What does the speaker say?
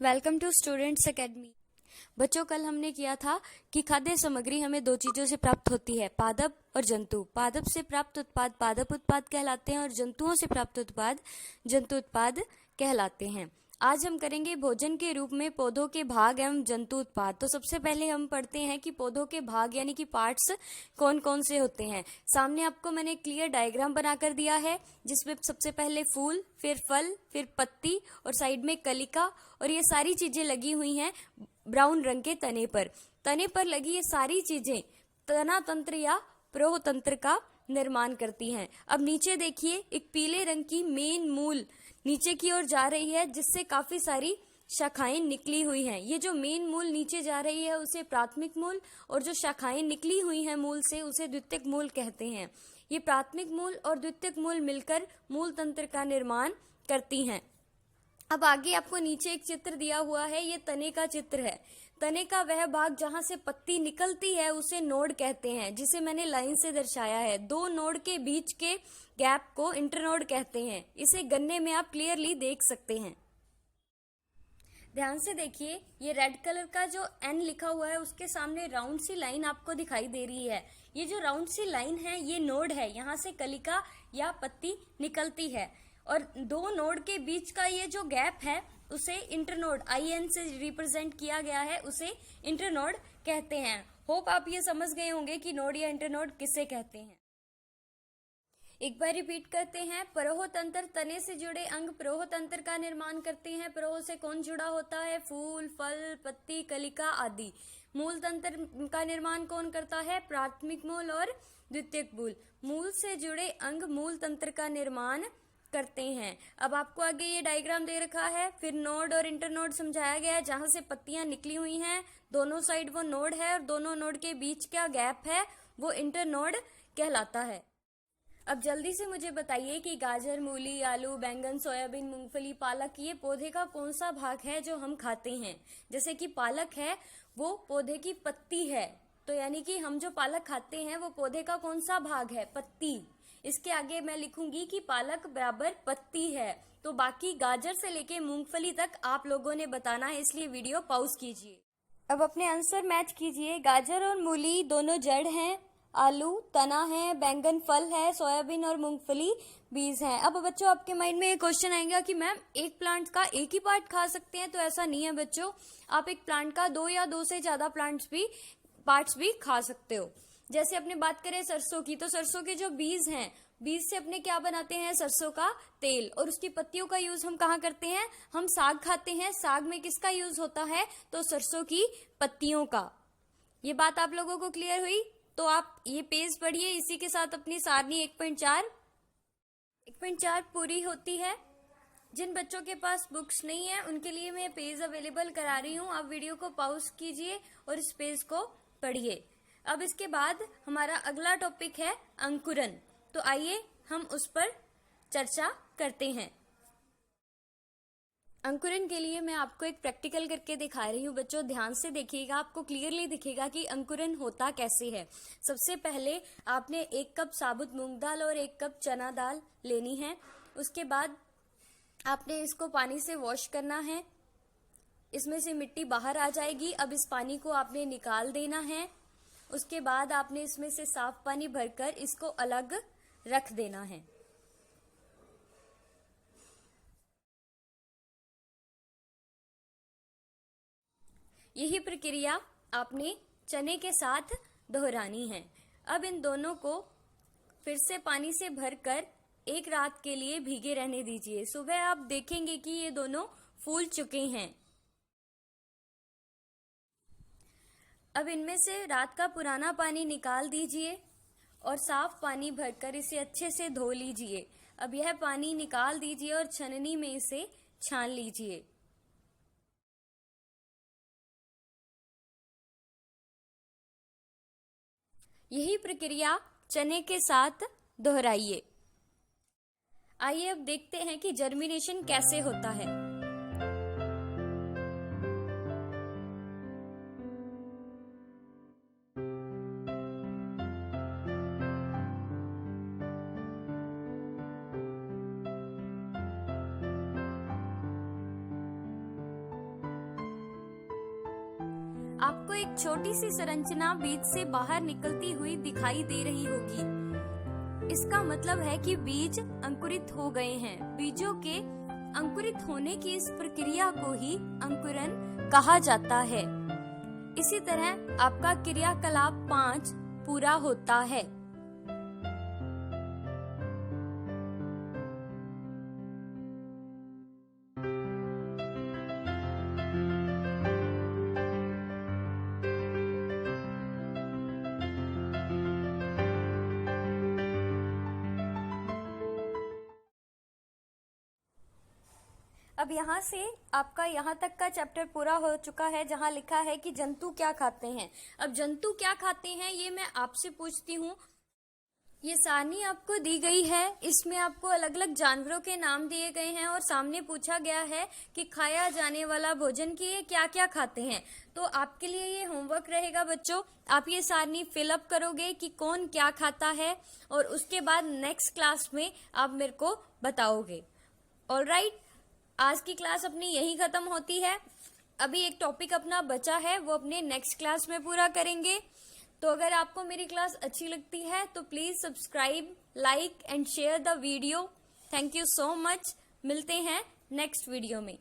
Welcome to students academy. बच्चों, कल हमने किया था कि खाद्य सामग्री हमें दो चीजों से प्राप्त होती है, पादप और जंतु। पादप से प्राप्त उत्पाद पादप उत्पाद कहलाते हैं और जंतुओं से प्राप्त उत्पाद जंतु उत्पाद कहलाते हैं। आज हम करेंगे भोजन के रूप में पौधों के भाग एवं जंतु उत्पाद। तो सबसे पहले हम पढ़ते हैं कि पौधों के भाग यानी कि पार्ट्स कौन कौन से होते हैं। सामने आपको मैंने क्लियर डायग्राम बनाकर दिया है, जिसमें सबसे पहले फूल, फिर फल, फिर पत्ती और साइड में कलिका, और ये सारी चीजें लगी हुई हैं ब्राउन रंग के तने पर। तने पर लगी ये सारी चीजें तना तंत्र या प्रोतंत्र का निर्माण करती हैं। अब नीचे देखिए, एक पीले रंग की मेन मूल नीचे की ओर जा रही है, जिससे काफी सारी शाखाएं निकली हुई हैं। ये जो मेन मूल नीचे जा रही है उसे प्राथमिक मूल, और जो शाखाएं निकली हुई हैं मूल से उसे द्वितीयक मूल कहते हैं। ये प्राथमिक मूल और द्वितीयक मूल मिलकर मूल तंत्र का निर्माण करती हैं। अब आगे आपको नीचे एक चित्र दिया हुआ है, ये तने का चित्र है। तने का वह भाग जहां से पत्ती निकलती है उसे नोड कहते हैं, जिसे मैंने लाइन से दर्शाया है। दो नोड के बीच के गैप को इंटरनोड कहते हैं। इसे गन्ने में आप क्लियरली देख सकते हैं। ध्यान से देखिए, ये रेड कलर का जो एन लिखा हुआ है उसके सामने राउंड सी लाइन आपको दिखाई दे रही है। ये जो राउंड सी लाइन है ये नोड है, यहाँ से कलिका या पत्ती निकलती है। और दो नोड के बीच का ये जो गैप है उसे इंटरनोड IN से रिप्रेजेंट किया गया है, उसे इंटरनोड कहते हैं। होप आप ये समझ गए होंगे कि नोड या इंटरनोड किसे कहते हैं। एक बार रिपीट करते हैं। प्रहोतंत्र तने से जुड़े अंग प्रहोतंत्र का निर्माण करते हैं। प्रहो से कौन जुड़ा होता है? फूल, फल, पत्ती, कलिका आदि। मूल तंत्र का निर्माण कौन करता है? प्राथमिक मूल और द्वितीयक मूल। मूल से जुड़े अंग मूल तंत्र का निर्माण करते हैं। अब आपको आगे ये डायग्राम दे रखा है, फिर नोड और इंटरनोड समझाया गया है। जहां से पत्तियां निकली हुई हैं दोनों साइड वो नोड है, और दोनों नोड के बीच का गैप है वो इंटरनोड कहलाता है। अब जल्दी से मुझे बताइए कि गाजर, मूली, आलू, बैंगन, सोयाबीन, मूंगफली, पालक, ये पौधे का कौन सा भाग है जो हम खाते हैं। जैसे कि पालक है वो पौधे की पत्ती है, तो यानी कि हम जो पालक खाते हैं वो पौधे का कौन सा भाग है? पत्ती। इसके आगे मैं लिखूंगी कि पालक बराबर पत्ती है। तो बाकी गाजर से लेके मूंगफली तक आप लोगों ने बताना है, इसलिए वीडियो पॉज कीजिए। अब अपने आंसर मैच कीजिए। गाजर और मूली दोनों जड़ हैं, आलू तना है, बैंगन फल है, सोयाबीन और मूंगफली बीज हैं। अब बच्चों, आपके माइंड में एक क्वेश्चन आएगा कि मैम एक प्लांट का एक ही पार्ट खा सकते हैं? तो ऐसा नहीं है बच्चों, आप एक प्लांट का दो या दो से ज्यादा पार्ट्स भी खा सकते हो। जैसे अपने बात करें सरसों की, तो सरसों के जो बीज हैं, बीज से अपने क्या बनाते हैं? सरसों का तेल। और उसकी पत्तियों का यूज हम कहाँ करते हैं? हम साग खाते हैं। साग में किसका यूज होता है? तो सरसों की पत्तियों का। ये बात आप लोगों को क्लियर हुई? तो आप ये पेज पढ़िए। इसी के साथ अपनी सारणी 1.4 पूरी होती है। जिन बच्चों के पास बुक्स नहीं है उनके लिए मैं पेज अवेलेबल करा रही हूँ। आप वीडियो को पॉज कीजिए और इस पेज को पढ़िए। अब इसके बाद हमारा अगला टॉपिक है अंकुरन। तो आइए हम उस पर चर्चा करते हैं। अंकुरन के लिए मैं आपको एक प्रैक्टिकल करके दिखा रही हूँ। बच्चों ध्यान से देखिएगा, आपको क्लियरली दिखेगा कि अंकुरन होता कैसे है। सबसे पहले आपने 1 कप साबुत मूंग दाल और 1 कप चना दाल लेनी है। उसके बाद आपने इसको पानी से वॉश करना है। इसमें से मिट्टी बाहर आ जाएगी। अब इस पानी को आपने निकाल देना है। उसके बाद आपने इसमें से साफ पानी भरकर इसको अलग रख देना है। यही प्रक्रिया आपने चने के साथ दोहरानी है। अब इन दोनों को फिर से पानी से भरकर 1 रात के लिए भीगे रहने दीजिए। सुबह आप देखेंगे कि ये दोनों फूल चुके हैं। अब इनमें से रात का पुराना पानी निकाल दीजिए और साफ पानी भरकर इसे अच्छे से धो लीजिए। अब यह पानी निकाल दीजिए और छननी में इसे छान लीजिए। यही प्रक्रिया चने के साथ दोहराइए। आइए अब देखते हैं कि जर्मिनेशन कैसे होता है। आपको एक छोटी सी संरचना बीज से बाहर निकलती हुई दिखाई दे रही होगी। इसका मतलब है कि बीज अंकुरित हो गए हैं। बीजों के अंकुरित होने की इस प्रक्रिया को ही अंकुरन कहा जाता है। इसी तरह आपका क्रियाकलाप 5 पूरा होता है। अब यहाँ से आपका यहाँ तक का चैप्टर पूरा हो चुका है, जहाँ लिखा है कि जंतु क्या खाते हैं। अब जंतु क्या खाते हैं ये मैं आपसे पूछती हूँ। ये सारणी आपको दी गई है, इसमें आपको अलग अलग जानवरों के नाम दिए गए हैं और सामने पूछा गया है कि खाया जाने वाला भोजन की ये क्या क्या खाते हैं। तो आपके लिए ये होमवर्क रहेगा बच्चों, आप ये सारणी फिलअप करोगे कि कौन क्या खाता है और उसके बाद नेक्स्ट क्लास में आप मेरे को बताओगे। ऑलराइट, आज की क्लास अपनी यही खत्म होती है। अभी एक टॉपिक अपना बचा है, वो अपने नेक्स्ट क्लास में पूरा करेंगे। तो अगर आपको मेरी क्लास अच्छी लगती है तो please subscribe, like and share the video. Thank you so much. मिलते हैं नेक्स्ट वीडियो में।